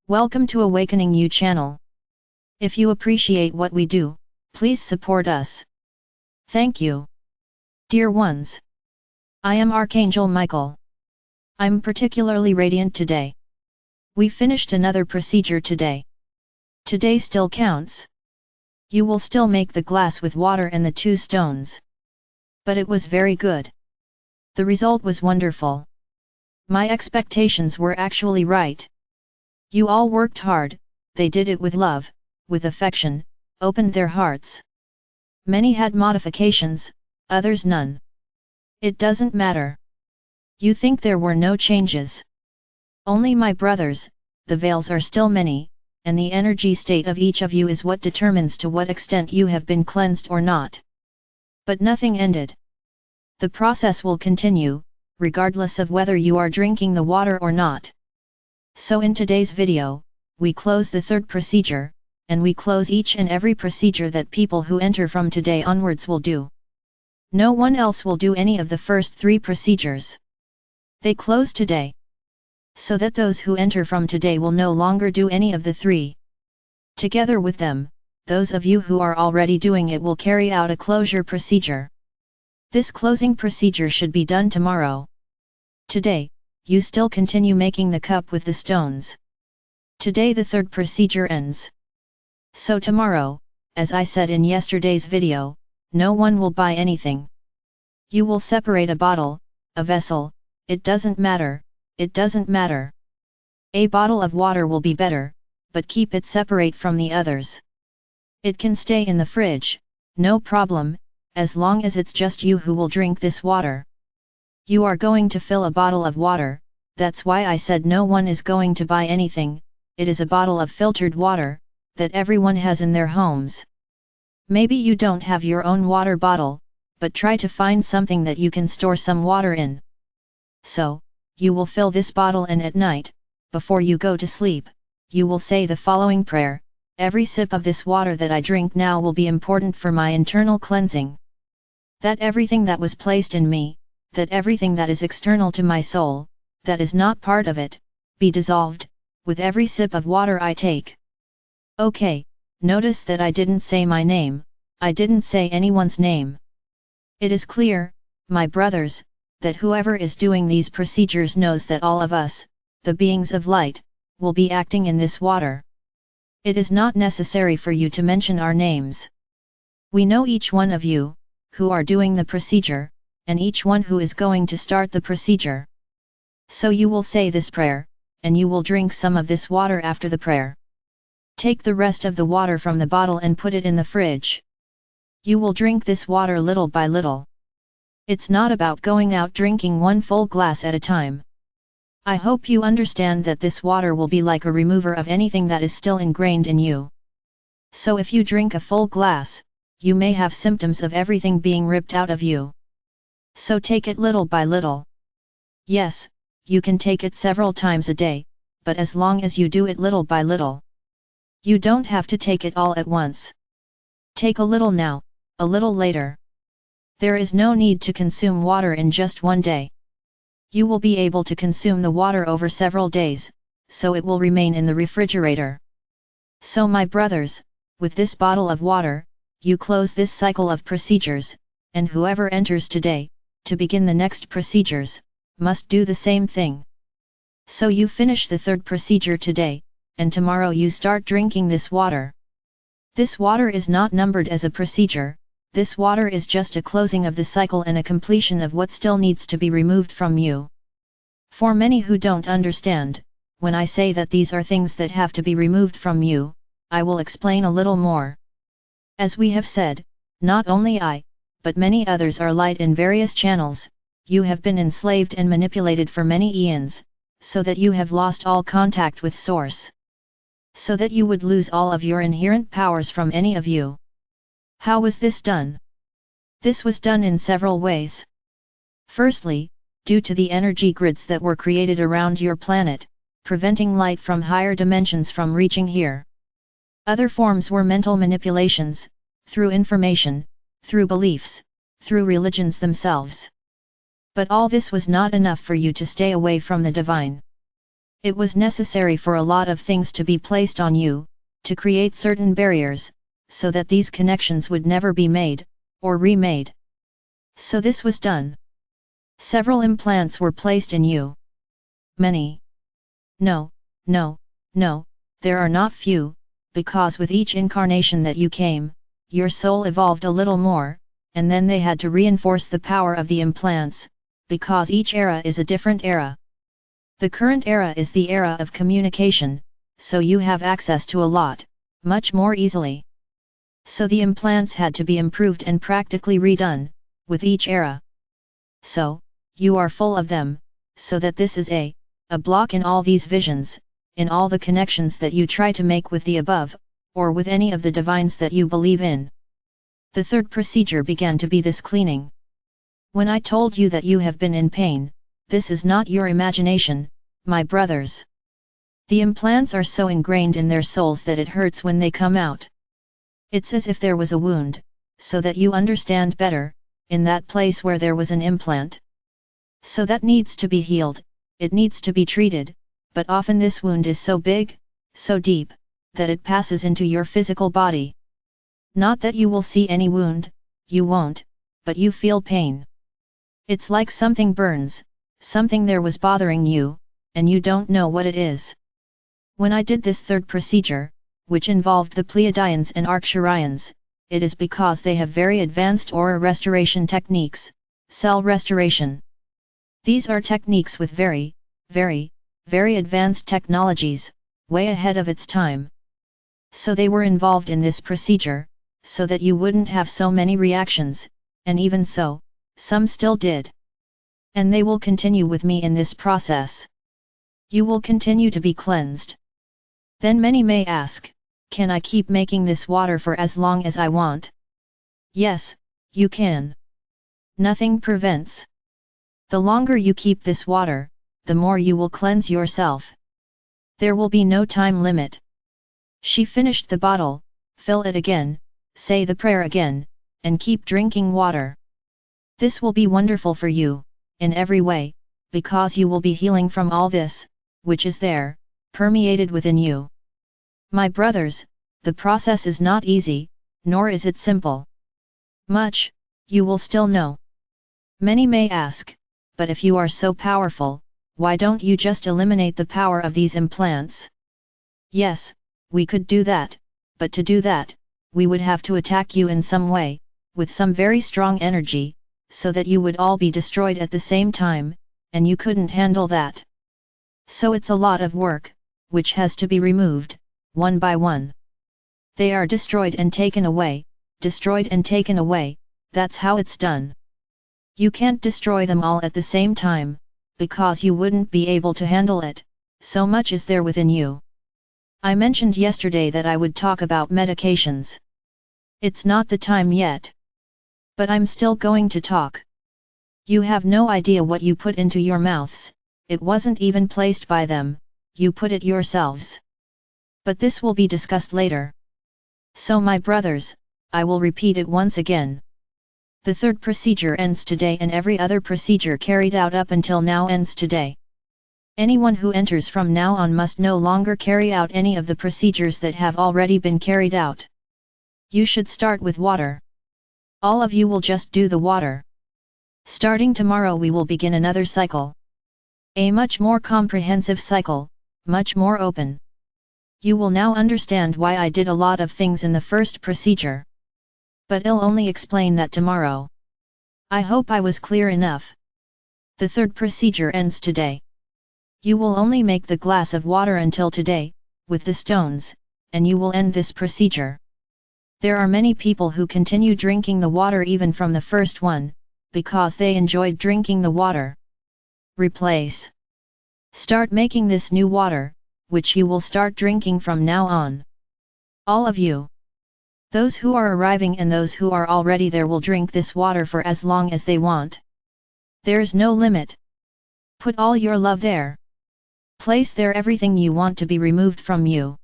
Welcome to Awakening You channel. If you appreciate what we do, please support us. Thank you. Dear ones, I am Archangel Michael. I'm particularly radiant today. We finished another procedure today. Today still counts. You will still make the glass with water and the 2 stones. But it was very good. The result was wonderful. My expectations were actually right. You all worked hard, they did it with love, with affection, opened their hearts. Many had modifications, others none. It doesn't matter. You think there were no changes. Only my brothers, the veils are still many, and the energy state of each of you is what determines to what extent you have been cleansed or not. But nothing ended. The process will continue, regardless of whether you are drinking the water or not. So in today's video, we close the 3rd procedure, and we close each and every procedure that people who enter from today onwards will do. No one else will do any of the first 3 procedures. They close today. So that those who enter from today will no longer do any of the 3. Together with them, those of you who are already doing it will carry out a closure procedure. This closing procedure should be done tomorrow. Today, you still continue making the cup with the stones. Today the 3rd procedure ends. So tomorrow, as I said in yesterday's video, no one will buy anything. You will separate a bottle, a vessel, it doesn't matter, it doesn't matter. A bottle of water will be better, but keep it separate from the others. It can stay in the fridge, no problem, as long as it's just you who will drink this water. You are going to fill a bottle of water, that's why I said no one is going to buy anything. It is a bottle of filtered water, that everyone has in their homes. Maybe you don't have your own water bottle, but try to find something that you can store some water in. So, you will fill this bottle and at night, before you go to sleep, you will say the following prayer: every sip of this water that I drink now will be important for my internal cleansing. That everything that was placed in me, that everything that is external to my soul, that is not part of it, be dissolved, with every sip of water I take. Okay, notice that I didn't say my name, I didn't say anyone's name. It is clear, my brothers, that whoever is doing these procedures knows that all of us, the beings of light, will be acting in this water. It is not necessary for you to mention our names. We know each one of you, who are doing the procedure, and each one who is going to start the procedure. So you will say this prayer, and you will drink some of this water after the prayer. Take the rest of the water from the bottle and put it in the fridge. You will drink this water little by little. It's not about going out drinking 1 full glass at a time. I hope you understand that this water will be like a remover of anything that is still ingrained in you. So if you drink a full glass, you may have symptoms of everything being ripped out of you. So take it little by little. Yes, you can take it several times a day, but as long as you do it little by little. You don't have to take it all at once. Take a little now, a little later. There is no need to consume water in just one day. You will be able to consume the water over several days, so it will remain in the refrigerator. So my brothers, with this bottle of water, you close this cycle of procedures, and whoever enters today, to begin the next procedures, must do the same thing. So you finish the 3rd procedure today, and tomorrow you start drinking this water. This water is not numbered as a procedure, this water is just a closing of the cycle and a completion of what still needs to be removed from you. For many who don't understand, when I say that these are things that have to be removed from you, I will explain a little more. As we have said, not only I, but many others are light in various channels. You have been enslaved and manipulated for many eons, so that you have lost all contact with Source. So that you would lose all of your inherent powers from any of you. How was this done? This was done in several ways. Firstly, due to the energy grids that were created around your planet, preventing light from higher dimensions from reaching here. Other forms were mental manipulations, through information, through beliefs, through religions themselves. But all this was not enough for you to stay away from the divine. It was necessary for a lot of things to be placed on you, to create certain barriers, so that these connections would never be made, or remade. So this was done. Several implants were placed in you. Many. No, there are not few, because with each incarnation that you came, your soul evolved a little more, and then they had to reinforce the power of the implants, because each era is a different era. The current era is the era of communication, so you have access to a lot, much more easily. So the implants had to be improved and practically redone, with each era. So, you are full of them, so that this is a block in all these visions, in all the connections that you try to make with the above, or with any of the divines that you believe in. The third procedure began to be this cleaning. When I told you that you have been in pain, this is not your imagination, my brothers. The implants are so ingrained in their souls that it hurts when they come out. It's as if there was a wound, so that you understand better, in that place where there was an implant. So that needs to be healed, it needs to be treated, but often this wound is so big, so deep, that it passes into your physical body. Not that you will see any wound, you won't, but you feel pain. It's like something burns, something there was bothering you, and you don't know what it is. When I did this third procedure, which involved the Pleiadians and Arcturians, it is because they have very advanced aura restoration techniques, cell restoration. These are techniques with very advanced technologies, way ahead of its time. So they were involved in this procedure, so that you wouldn't have so many reactions, and even so, some still did. And they will continue with me in this process. You will continue to be cleansed. Then many may ask, can I keep making this water for as long as I want? Yes, you can. Nothing prevents. The longer you keep this water, the more you will cleanse yourself. There will be no time limit. She finished the bottle, fill it again, say the prayer again, and keep drinking water. This will be wonderful for you, in every way, because you will be healing from all this, which is there, permeated within you. My brothers, the process is not easy, nor is it simple. Much, you will still know. Many may ask, but if you are so powerful, why don't you just eliminate the power of these implants? Yes, we could do that, but to do that, we would have to attack you in some way, with some very strong energy, so that you would all be destroyed at the same time, and you couldn't handle that. So it's a lot of work, which has to be removed, one by one. They are destroyed and taken away, that's how it's done. You can't destroy them all at the same time, because you wouldn't be able to handle it, so much is there within you. I mentioned yesterday that I would talk about medications. It's not the time yet. But I'm still going to talk. You have no idea what you put into your mouths, it wasn't even placed by them, you put it yourselves. But this will be discussed later. So my brothers, I will repeat it once again. The third procedure ends today and every other procedure carried out up until now ends today. Anyone who enters from now on must no longer carry out any of the procedures that have already been carried out. You should start with water. All of you will just do the water. Starting tomorrow we will begin another cycle. A much more comprehensive cycle, much more open. You will now understand why I did a lot of things in the first procedure. But I'll only explain that tomorrow. I hope I was clear enough. The third procedure ends today. You will only make the glass of water until today, with the stones, and you will end this procedure. There are many people who continue drinking the water even from the first one, because they enjoyed drinking the water. Replace. Start making this new water, which you will start drinking from now on. All of you. Those who are arriving and those who are already there will drink this water for as long as they want. There's no limit. Put all your love there. Place there everything you want to be removed from you.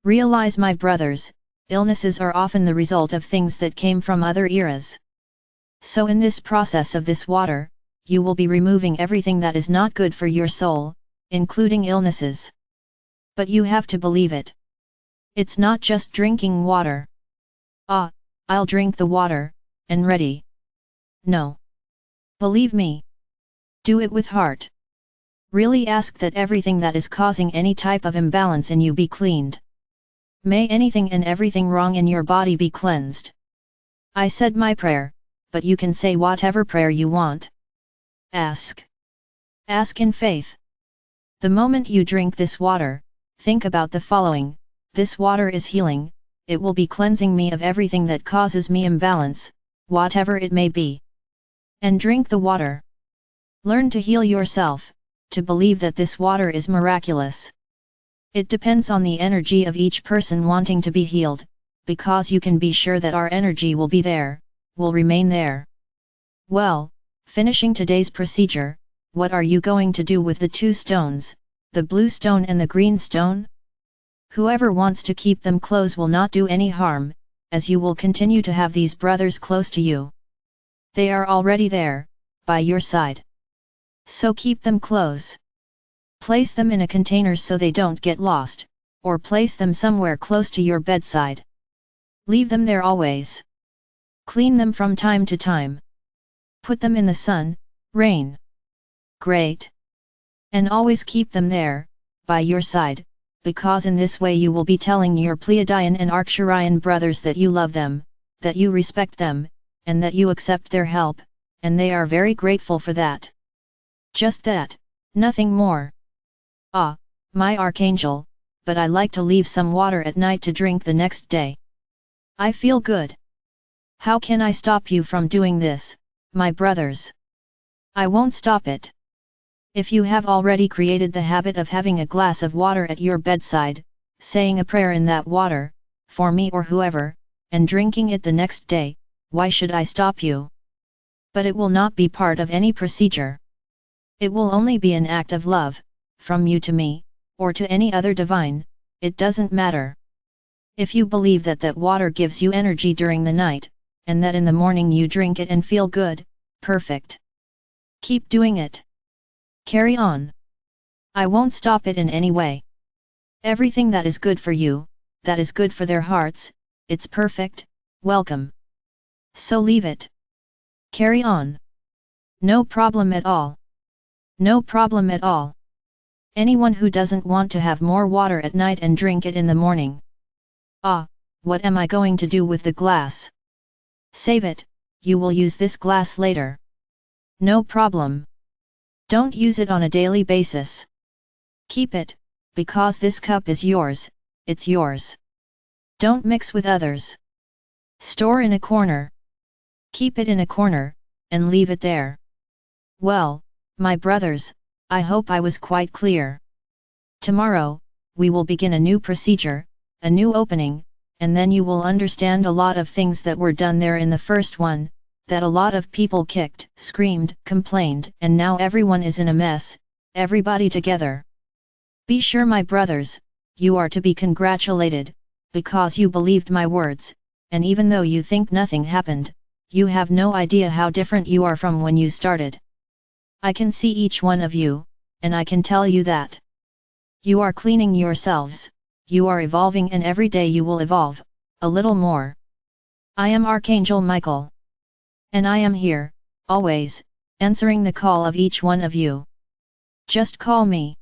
Realize, my brothers, illnesses are often the result of things that came from other eras. So in this process of this water, you will be removing everything that is not good for your soul, including illnesses. But you have to believe it. It's not just drinking water. Ah, I'll drink the water, and ready. No. Believe me. Do it with heart. Really ask that everything that is causing any type of imbalance in you be cleaned. May anything and everything wrong in your body be cleansed. I said my prayer, but you can say whatever prayer you want. Ask. Ask in faith. The moment you drink this water, think about the following: this water is healing, it will be cleansing me of everything that causes me imbalance, whatever it may be. And drink the water. Learn to heal yourself, to believe that this water is miraculous. It depends on the energy of each person wanting to be healed, because you can be sure that our energy will be there, will remain there. Well, finishing today's procedure, what are you going to do with the two stones, the blue stone and the green stone? Whoever wants to keep them close will not do any harm, as you will continue to have these brothers close to you. They are already there, by your side. So keep them close. Place them in a container so they don't get lost, or place them somewhere close to your bedside. Leave them there always. Clean them from time to time. Put them in the sun, rain. Great. And always keep them there, by your side, because in this way you will be telling your Pleiadian and Arcturian brothers that you love them, that you respect them, and that you accept their help, and they are very grateful for that. Just that, nothing more. Ah, my Archangel, but I like to leave some water at night to drink the next day. I feel good. How can I stop you from doing this, my brothers? I won't stop it. If you have already created the habit of having a glass of water at your bedside, saying a prayer in that water, for me or whoever, and drinking it the next day, why should I stop you? But it will not be part of any procedure. It will only be an act of love, from you to me, or to any other divine, it doesn't matter. If you believe that that water gives you energy during the night, and that in the morning you drink it and feel good, perfect. Keep doing it. Carry on. I won't stop it in any way. Everything that is good for you, that is good for their hearts, it's perfect, welcome. So leave it. Carry on. No problem at all. No problem at all. Anyone who doesn't want to have more water at night and drink it in the morning. Ah, what am I going to do with the glass? Save it, you will use this glass later. No problem. Don't use it on a daily basis. Keep it, because this cup is yours, it's yours. Don't mix with others. Store in a corner. Keep it in a corner, and leave it there. Well, my brothers, I hope I was quite clear. Tomorrow, we will begin a new procedure, a new opening, and then you will understand a lot of things that were done there in the first one, that a lot of people kicked, screamed, complained, and now everyone is in a mess, everybody together. Be sure, my brothers, you are to be congratulated, because you believed my words, and even though you think nothing happened, you have no idea how different you are from when you started. I can see each one of you, and I can tell you that you are cleaning yourselves, you are evolving, and every day you will evolve, a little more. I am Archangel Michael. And I am here, always, answering the call of each one of you. Just call me.